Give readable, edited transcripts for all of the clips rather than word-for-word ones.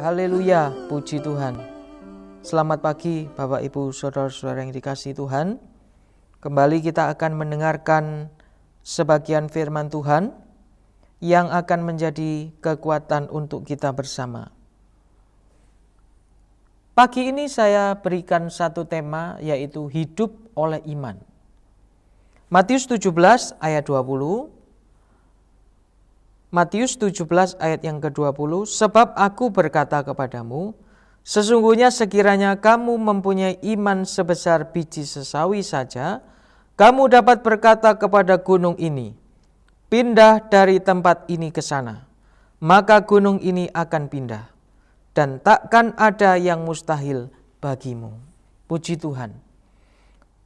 Haleluya, puji Tuhan. Selamat pagi Bapak Ibu Saudara-saudara yang dikasihi Tuhan. Kembali kita akan mendengarkan sebagian firman Tuhan yang akan menjadi kekuatan untuk kita bersama. Pagi ini saya berikan satu tema, yaitu hidup oleh iman. Matius 17 ayat 20. Matius 17 ayat yang ke-20, sebab aku berkata kepadamu, sesungguhnya sekiranya kamu mempunyai iman sebesar biji sesawi saja, kamu dapat berkata kepada gunung ini, pindah dari tempat ini ke sana, maka gunung ini akan pindah, dan takkan ada yang mustahil bagimu. Puji Tuhan.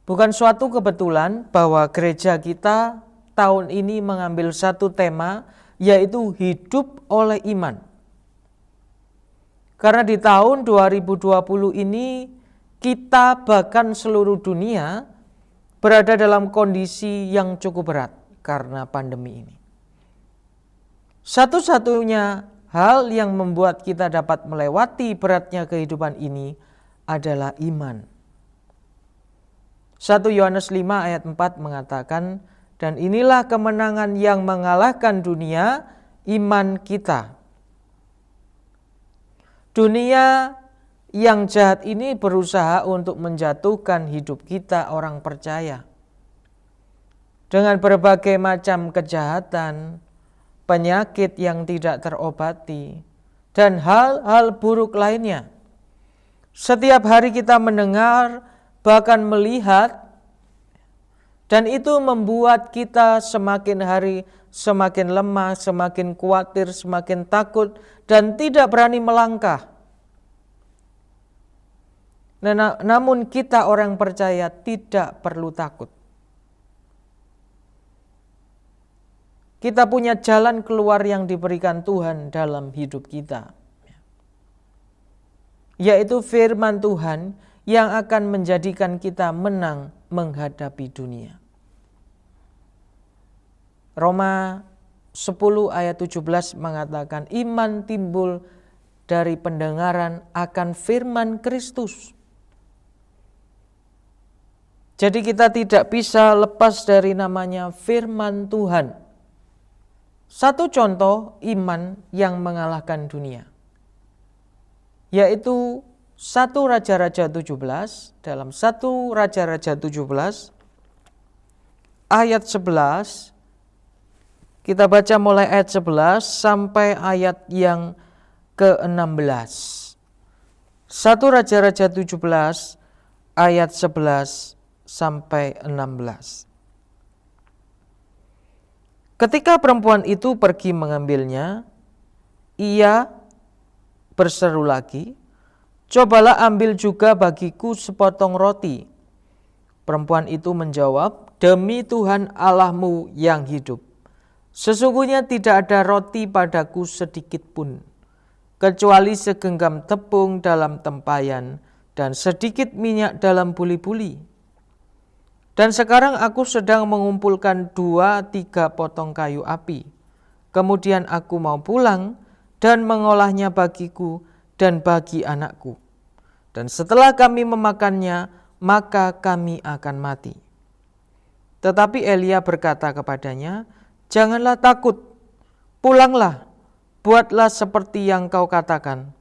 Bukan suatu kebetulan bahwa gereja kita tahun ini mengambil satu tema, yaitu hidup oleh iman. Karena di tahun 2020 ini kita bahkan seluruh dunia berada dalam kondisi yang cukup berat karena pandemi ini. Satu-satunya hal yang membuat kita dapat melewati beratnya kehidupan ini adalah iman. 1 Yohanes 5 ayat 4 mengatakan, dan inilah kemenangan yang mengalahkan dunia, iman kita. Dunia yang jahat ini berusaha untuk menjatuhkan hidup kita orang percaya dengan berbagai macam kejahatan, penyakit yang tidak terobati, dan hal-hal buruk lainnya. Setiap hari kita mendengar, bahkan melihat, dan itu membuat kita semakin hari semakin lemah, semakin khawatir, semakin takut, dan tidak berani melangkah. Namun kita orang percaya tidak perlu takut. Kita punya jalan keluar yang diberikan Tuhan dalam hidup kita, yaitu firman Tuhan yang akan menjadikan kita menang menghadapi dunia. Roma 10 ayat 17 mengatakan iman timbul dari pendengaran akan firman Kristus. Jadi kita tidak bisa lepas dari namanya firman Tuhan. Satu contoh iman yang mengalahkan dunia, yaitu 1 Raja-Raja 17, dalam 1 Raja-Raja 17 ayat 11, kita baca mulai ayat 11 sampai ayat yang ke-16. 1 Raja-Raja 17 ayat 11 sampai 16. Ketika perempuan itu pergi mengambilnya, ia berseru lagi, cobalah ambil juga bagiku sepotong roti. Perempuan itu menjawab, demi Tuhan Allahmu yang hidup, sesungguhnya tidak ada roti padaku sedikit pun, kecuali segenggam tepung dalam tempayan dan sedikit minyak dalam buli-buli. Dan sekarang aku sedang mengumpulkan 2-3 potong kayu api. Kemudian aku mau pulang dan mengolahnya bagiku dan bagi anakku. Dan setelah kami memakannya, maka kami akan mati. Tetapi Elia berkata kepadanya, janganlah takut, pulanglah, buatlah seperti yang kau katakan.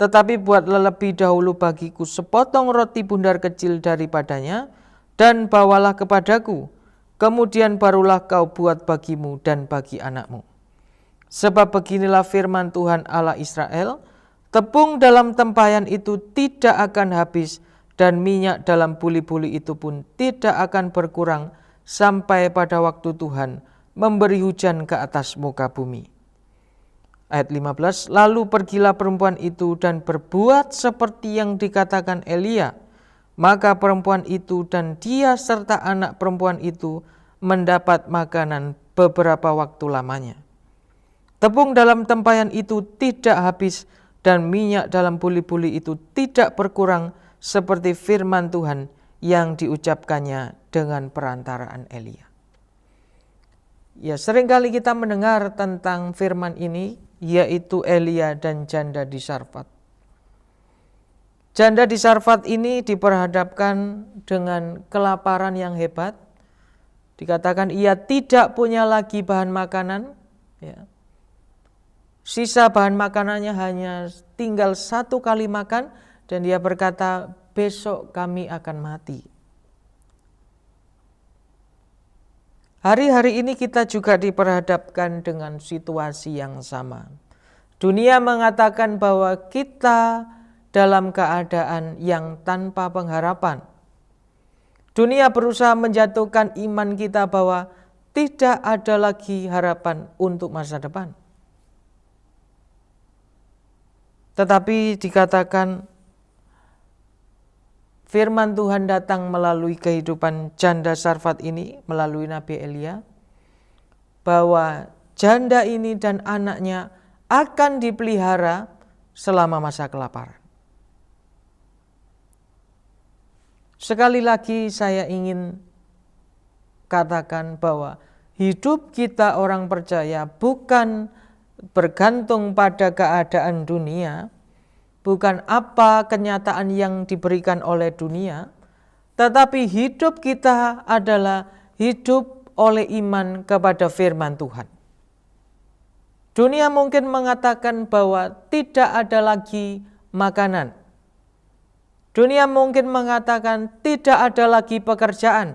Tetapi buatlah lebih dahulu bagiku sepotong roti bundar kecil daripadanya, dan bawalah kepadaku, kemudian barulah kau buat bagimu dan bagi anakmu. Sebab beginilah firman Tuhan Allah Israel, tepung dalam tempayan itu tidak akan habis, dan minyak dalam buli-buli itu pun tidak akan berkurang, sampai pada waktu Tuhan memberi hujan ke atas muka bumi. Ayat 15, lalu pergilah perempuan itu dan berbuat seperti yang dikatakan Elia. Maka perempuan itu dan dia serta anak perempuan itu mendapat makanan beberapa waktu lamanya. Tepung dalam tempayan itu tidak habis, dan minyak dalam buli-buli itu tidak berkurang, seperti firman Tuhan yang diucapkannya dengan perantaraan Elia. Ya, seringkali kita mendengar tentang firman ini, yaitu Elia dan janda di Sarfat. Janda di Sarfat ini diperhadapkan dengan kelaparan yang hebat. Dikatakan ia tidak punya lagi bahan makanan. Ya. Sisa bahan makanannya hanya tinggal 1 kali makan. Dan dia berkata, besok kami akan mati. Hari-hari ini kita juga diperhadapkan dengan situasi yang sama. Dunia mengatakan bahwa kita dalam keadaan yang tanpa pengharapan. Dunia berusaha menjatuhkan iman kita bahwa tidak ada lagi harapan untuk masa depan. Tetapi dikatakan firman Tuhan datang melalui kehidupan janda Sarfat ini, melalui Nabi Elia, bahwa janda ini dan anaknya akan dipelihara selama masa kelaparan. Sekali lagi saya ingin katakan bahwa hidup kita orang percaya bukan bergantung pada keadaan dunia, bukan apa kenyataan yang diberikan oleh dunia, tetapi hidup kita adalah hidup oleh iman kepada firman Tuhan. Dunia mungkin mengatakan bahwa tidak ada lagi makanan. Dunia mungkin mengatakan tidak ada lagi pekerjaan.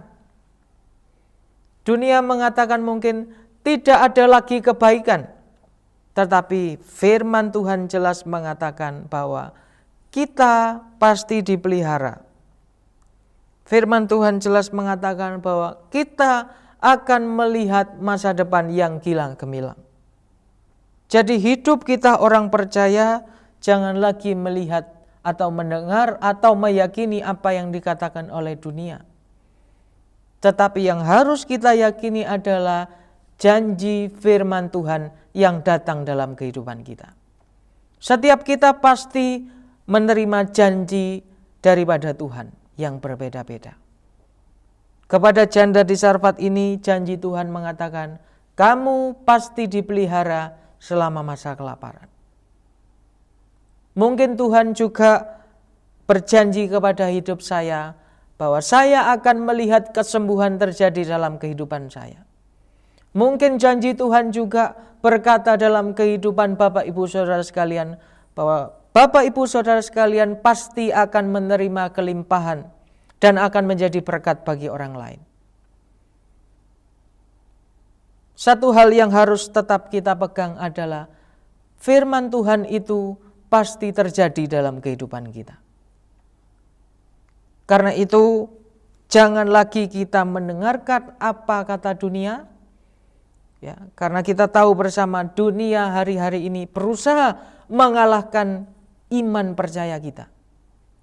Dunia mengatakan mungkin tidak ada lagi kebaikan. Tetapi firman Tuhan jelas mengatakan bahwa kita pasti dipelihara. Firman Tuhan jelas mengatakan bahwa kita akan melihat masa depan yang gilang gemilang. Jadi hidup kita orang percaya jangan lagi melihat atau mendengar atau meyakini apa yang dikatakan oleh dunia. Tetapi yang harus kita yakini adalah janji firman Tuhan yang datang dalam kehidupan kita. Setiap kita pasti menerima janji daripada Tuhan yang berbeda-beda. Kepada janda di Sarfat ini janji Tuhan mengatakan, kamu pasti dipelihara selama masa kelaparan. Mungkin Tuhan juga berjanji kepada hidup saya bahwa saya akan melihat kesembuhan terjadi dalam kehidupan saya. Mungkin janji Tuhan juga berkata dalam kehidupan Bapak Ibu Saudara sekalian bahwa Bapak Ibu Saudara sekalian pasti akan menerima kelimpahan dan akan menjadi berkat bagi orang lain. Satu hal yang harus tetap kita pegang adalah firman Tuhan itu pasti terjadi dalam kehidupan kita. Karena itu jangan lagi kita mendengarkan apa kata dunia. Ya, karena kita tahu bersama dunia hari-hari ini berusaha mengalahkan iman percaya kita.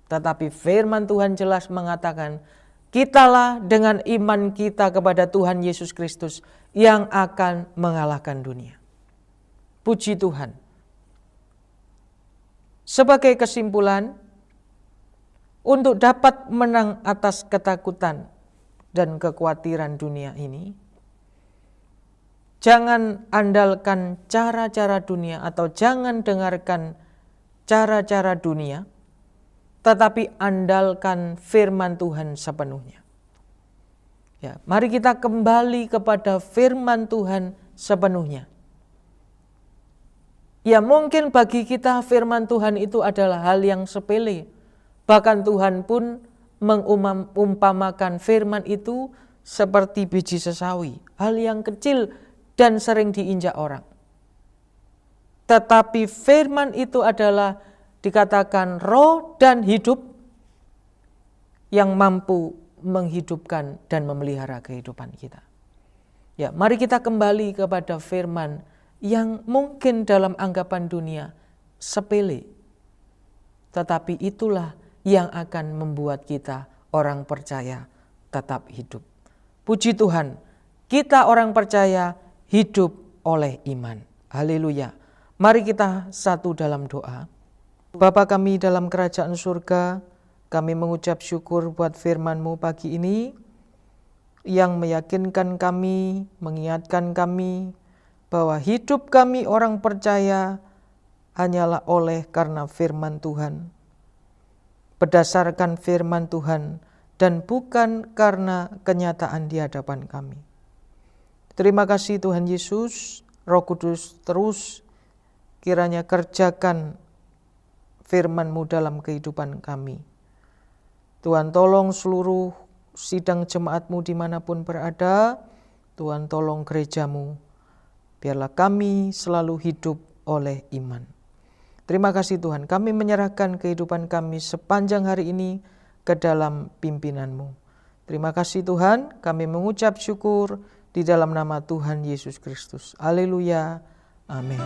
Tetapi firman Tuhan jelas mengatakan, kitalah dengan iman kita kepada Tuhan Yesus Kristus yang akan mengalahkan dunia. Puji Tuhan. Sebagai kesimpulan, untuk dapat menang atas ketakutan dan kekhawatiran dunia ini, jangan andalkan cara-cara dunia atau jangan dengarkan cara-cara dunia, tetapi andalkan firman Tuhan sepenuhnya. Ya, mari kita kembali kepada firman Tuhan sepenuhnya. Ya, mungkin bagi kita firman Tuhan itu adalah hal yang sepele. Bahkan Tuhan pun mengumpamakan firman itu seperti biji sesawi, hal yang kecil dan sering diinjak orang. Tetapi firman itu adalah dikatakan roh dan hidup yang mampu menghidupkan dan memelihara kehidupan kita. Ya, mari kita kembali kepada firman yang mungkin dalam anggapan dunia sepele, tetapi itulah yang akan membuat kita orang percaya tetap hidup. Puji Tuhan, kita orang percaya hidup oleh iman. Haleluya. Mari kita satu dalam doa. Bapa kami dalam kerajaan surga, kami mengucap syukur buat firman-Mu pagi ini yang meyakinkan kami, mengingatkan kami bahwa hidup kami orang percaya hanyalah oleh karena firman Tuhan, berdasarkan firman Tuhan, dan bukan karena kenyataan di hadapan kami. Terima kasih Tuhan Yesus. Roh Kudus terus kiranya kerjakan firman-Mu dalam kehidupan kami. Tuhan tolong seluruh sidang jemaat-Mu dimanapun berada. Tuhan tolong gereja-Mu. Biarlah kami selalu hidup oleh iman. Terima kasih Tuhan, kami menyerahkan kehidupan kami sepanjang hari ini ke dalam pimpinan-Mu. Terima kasih Tuhan, kami mengucap syukur di dalam nama Tuhan Yesus Kristus. Haleluya. Amin.